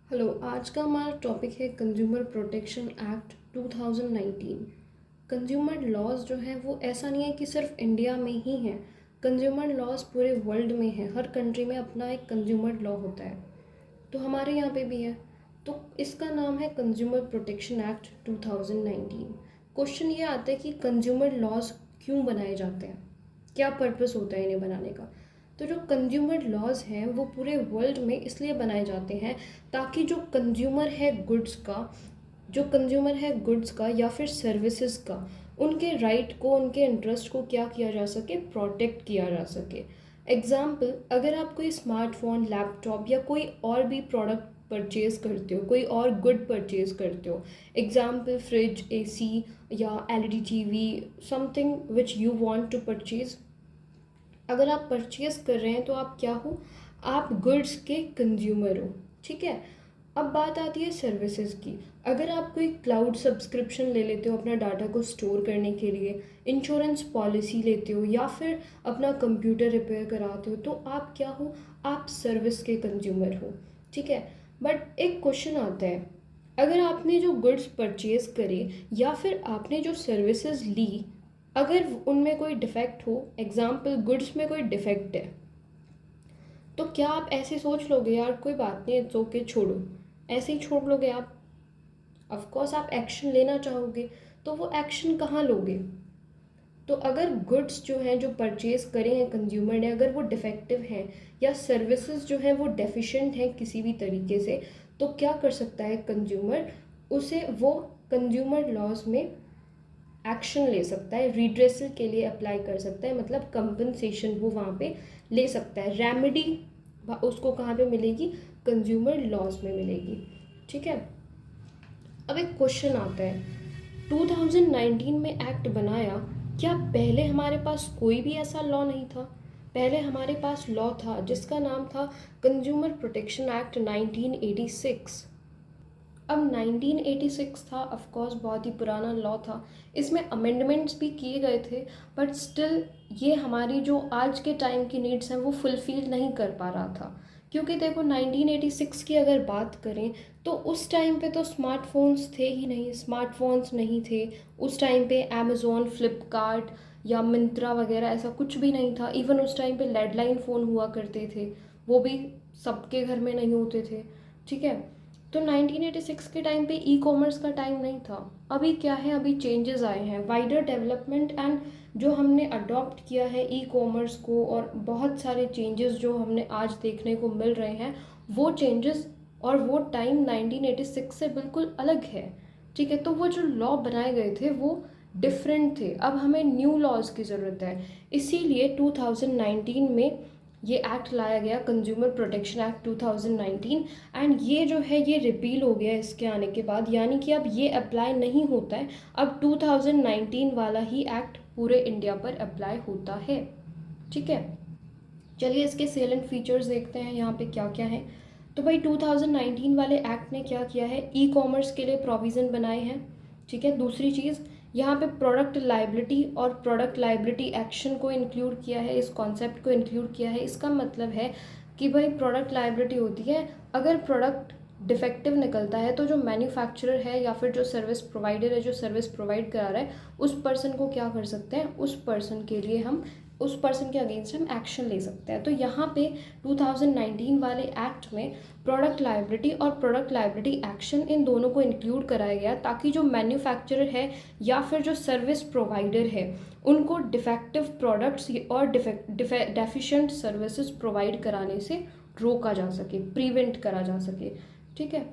Hello. आज का हमारा टॉपिक है consumer protection act 2019। Consumer laws जो हैं वो ऐसा नहीं है कि सिर्फ इंडिया में ही हैं। कंज्यूमर लॉज पूरे वर्ल्ड में है। हर कंट्री में अपना एक कंज्यूमर लॉ होता है, तो हमारे यहाँ पे भी है। तो इसका नाम है कंज्यूमर प्रोटेक्शन एक्ट 2019। क्वेश्चन ये आता है कि कंज्यूमर लॉज क्यों बनाए जाते हैं, क्या पर्पस होता है इन्हें बनाने का। तो जो कंज्यूमर लॉज हैं वो पूरे वर्ल्ड में इसलिए बनाए जाते हैं ताकि जो कंज्यूमर है गुड्स का या फिर सर्विसेज का, उनके राइट को, उनके इंटरेस्ट को क्या किया जा सके, प्रोटेक्ट किया जा सके। एग्जाम्पल, अगर आप कोई स्मार्टफोन, लैपटॉप या कोई और भी प्रोडक्ट परचेज करते हो, कोई और गुड परचेज करते हो, एग्जाम्पल फ्रिज, एसी या LED TV, something which you want to purchase. अगर आप परचेज कर रहे हैं तो आप क्या हो, आप गुड्स के कंज्यूमर हो। ठीक है। अब बात आती है सर्विसेज की। अगर आप कोई क्लाउड सब्सक्रिप्शन ले लेते हो अपना डाटा को स्टोर करने के लिए, इंश्योरेंस पॉलिसी लेते हो या फिर अपना कंप्यूटर रिपेयर कराते हो, तो आप क्या हो, आप सर्विस के कंज्यूमर हो। ठीक है। बट एक क्वेश्चन आता है, अगर आपने जो गुड्स परचेज करे या फिर आपने जो सर्विसेज ली, अगर उनमें कोई डिफेक्ट हो, एग्जाम्पल गुड्स में कोई डिफेक्ट है, तो क्या आप ऐसे सोच लोगे यार कोई बात नहीं, इट्स ओके, छोड़ो, ऐसे ही छोड़ लोगे आप? ऑफ कोर्स आप एक्शन लेना चाहोगे। तो वो एक्शन कहाँ लोगे? तो अगर गुड्स जो हैं जो परचेज करे हैं कंज्यूमर ने, अगर वो डिफेक्टिव हैं या सर्विसेज जो हैं वो डेफिशिएंट हैं किसी भी तरीके से, तो क्या कर सकता है कंज्यूमर, उसे वो कंज्यूमर लॉज में एक्शन ले सकता है, रिड्रेसल के लिए अप्लाई कर सकता है, मतलब कंपनसेशन वो वहाँ पे ले सकता है। रेमेडी उसको कहाँ पे मिलेगी, कंज्यूमर लॉज में मिलेगी। ठीक है। अब एक क्वेश्चन आता है, 2019 में एक्ट बनाया, क्या पहले हमारे पास कोई भी ऐसा लॉ नहीं था? पहले हमारे पास लॉ था जिसका नाम था कंज्यूमर प्रोटेक्शन एक्ट 1986। अब 1986 था, ऑफ कोर्स बहुत ही पुराना लॉ था। इसमें अमेंडमेंट्स भी किए गए थे, बट स्टिल ये हमारी जो आज के टाइम की नीड्स हैं वो फुलफिल नहीं कर पा रहा था। क्योंकि देखो 1986 की अगर बात करें तो उस टाइम पे तो स्मार्टफोन्स थे ही नहीं, स्मार्टफोन्स नहीं थे। उस टाइम पे अमेज़ोन, फ्लिपकार्ट या मिंत्रा वगैरह ऐसा कुछ भी नहीं था। इवन उस टाइम पे लैंडलाइन फ़ोन हुआ करते थे, वो भी सबके घर में नहीं होते थे। ठीक है। तो 1986 के टाइम पे ई कॉमर्स का टाइम नहीं था। अभी क्या है, अभी चेंजेस आए हैं, वाइडर डेवलपमेंट एंड जो हमने अडॉप्ट किया है ई कॉमर्स को, और बहुत सारे चेंजेस जो हमने आज देखने को मिल रहे हैं, वो चेंजेस और वो टाइम 1986 से बिल्कुल अलग है। ठीक है। तो वो जो लॉ बनाए गए थे वो डिफरेंट थे। अब हमें न्यू लॉज की ज़रूरत है, इसीलिए 2019 में ये एक्ट लाया गया, कंज्यूमर प्रोटेक्शन एक्ट 2019। एंड ये जो है ये रिपील हो गया इसके आने के बाद, यानी कि अब ये अप्लाई नहीं होता है। अब 2019 वाला ही एक्ट पूरे इंडिया पर अप्लाई होता है। ठीक है। चलिए इसके सेलेंट फीचर्स देखते हैं यहाँ पे क्या क्या है। तो भाई 2019 वाले एक्ट ने क्या किया है, ई कॉमर्स के लिए प्रोविज़न बनाए हैं। ठीक है। दूसरी चीज़, यहाँ पे प्रोडक्ट लाइबिलिटी और प्रोडक्ट लाइबिलिटी एक्शन को इंक्लूड किया है, इस कॉन्सेप्ट को इंक्लूड किया है। इसका मतलब है कि भाई प्रोडक्ट लाइबिलिटी होती है, अगर प्रोडक्ट डिफेक्टिव निकलता है तो जो मैन्युफैक्चरर है या फिर जो सर्विस प्रोवाइडर है, जो सर्विस प्रोवाइड करा रहा है, उस पर्सन को क्या कर सकते हैं, उस पर्सन के लिए हम, उस पर्सन के अगेंस्ट हम एक्शन ले सकते हैं। तो यहाँ पे 2019 वाले एक्ट में प्रोडक्ट लाइबिलिटी और प्रोडक्ट लाइबिलिटी एक्शन इन दोनों को इंक्लूड कराया गया, ताकि जो मैन्युफैक्चरर है या फिर जो सर्विस प्रोवाइडर है, उनको डिफेक्टिव प्रोडक्ट्स और डेफिशिएंट सर्विसेज प्रोवाइड कराने से रोका जा सके, प्रिवेंट करा जा सके। ठीक है।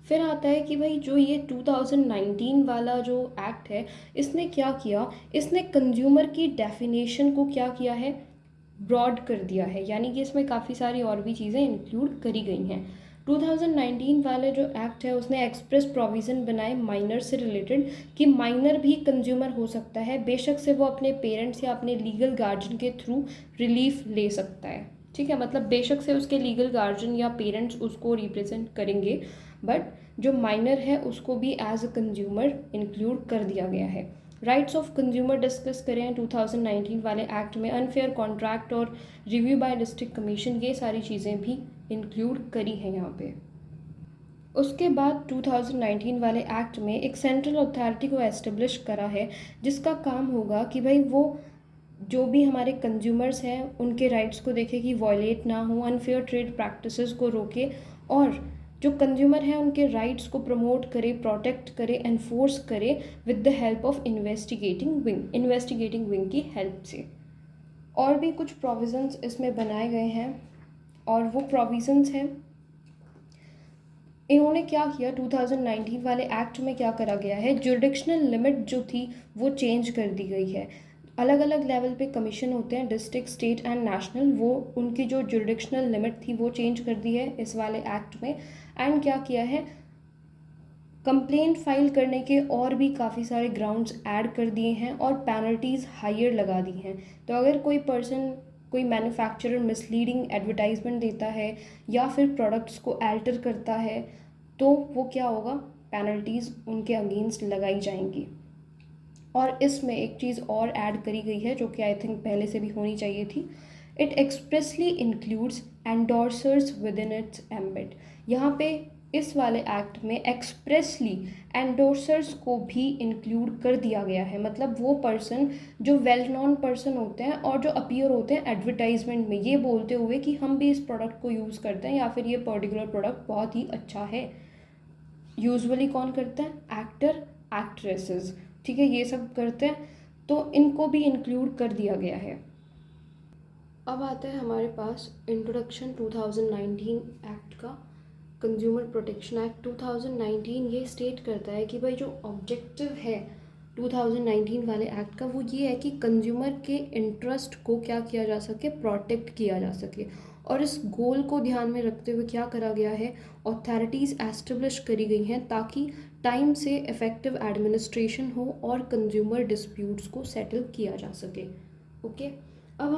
फिर आता है कि भाई जो ये 2019 वाला जो एक्ट है, इसने क्या किया, इसने कंज्यूमर की डेफिनेशन को क्या किया है, ब्रॉड कर दिया है, यानी कि इसमें काफ़ी सारी और भी चीज़ें इंक्लूड करी गई हैं। 2019 वाले जो एक्ट है उसने एक्सप्रेस प्रोविज़न बनाए माइनर से रिलेटेड, कि माइनर भी कंज्यूमर हो सकता है, बेशक से वो अपने पेरेंट्स या अपने लीगल गार्जियन के थ्रू रिलीफ ले सकता है। ठीक है। मतलब बेशक से उसके लीगल गार्जियन या पेरेंट्स उसको रिप्रेजेंट करेंगे, बट जो माइनर है उसको भी एज अ कंज्यूमर इंक्लूड कर दिया गया है। राइट्स ऑफ कंज्यूमर डिस्कस करें 2019 वाले एक्ट में, अनफेयर कॉन्ट्रैक्ट और रिव्यू बाय डिस्ट्रिक्ट कमीशन, ये सारी चीज़ें भी इंक्लूड करी हैं यहाँ पे। उसके बाद 2019 वाले एक्ट में एक सेंट्रल अथॉरिटी को एस्टेब्लिश करा है, जिसका काम होगा कि भाई वो जो भी हमारे कंज्यूमर्स हैं उनके राइट्स को देखे कि वॉयलेट ना हो, अनफेयर ट्रेड प्रैक्टिसेस को रोके, और जो कंज्यूमर हैं उनके राइट्स को प्रमोट करे, प्रोटेक्ट करे, एनफोर्स करे with the help of investigating wing की हेल्प से। और भी कुछ प्रोविज़न्स इसमें बनाए गए हैं, और वो प्रोविज़न्स हैं, इन्होंने क्या किया 2019 वाले एक्ट में क्या करा गया है, जुरिडिक्शनल लिमिट जो थी वो चेंज कर दी गई है। अलग अलग लेवल पे कमीशन होते हैं, डिस्ट्रिक्ट, स्टेट एंड नेशनल, वो उनकी जो जुरिडिक्शनल लिमिट थी वो चेंज कर दी है इस वाले एक्ट में। एंड क्या किया है, कंप्लेंट फाइल करने के और भी काफ़ी सारे ग्राउंड्स ऐड कर दिए हैं और पेनल्टीज़ हायर लगा दी हैं। तो अगर कोई मैन्युफैक्चरर मिसलीडिंग एडवर्टाइजमेंट देता है या फिर प्रोडक्ट्स को अल्टर करता है तो वो क्या होगा, पेनल्टीज़ उनके अगेंस्ट लगाई जाएंगी। और इसमें एक चीज़ और ऐड करी गई है जो कि आई थिंक पहले से भी होनी चाहिए थी, it expressly includes endorsers within its ambit. यहाँ पे इस वाले एक्ट में एक्सप्रेसली एंडोर्सर्स को भी इंक्लूड कर दिया गया है, मतलब वो पर्सन जो वेल नोन पर्सन होते हैं और जो अपीयर होते हैं एडवर्टाइजमेंट में ये बोलते हुए कि हम भी इस प्रोडक्ट को यूज़ करते हैं या फिर ये पर्टिकुलर प्रोडक्ट बहुत ही अच्छा है। यूजुअली कौन करते हैं, एक्टर, एक्ट्रेसेस, ठीक है, ये सब करते हैं, तो इनको भी इंक्लूड कर दिया गया है। अब आता है हमारे पास इंट्रोडक्शन 2019 एक्ट का। कंज्यूमर प्रोटेक्शन एक्ट 2019 ये स्टेट करता है कि भाई जो ऑब्जेक्टिव है 2019 वाले एक्ट का वो ये है कि कंज्यूमर के इंटरेस्ट को क्या किया जा सके, प्रोटेक्ट किया जा सके। और इस गोल को ध्यान में रखते हुए क्या करा गया है, अथॉरिटीज़ एस्टेब्लिश करी गई हैं ताकि टाइम से इफ़ेक्टिव एडमिनिस्ट्रेशन हो और कंज्यूमर डिस्प्यूट्स को सेटल किया जा सके। ओके।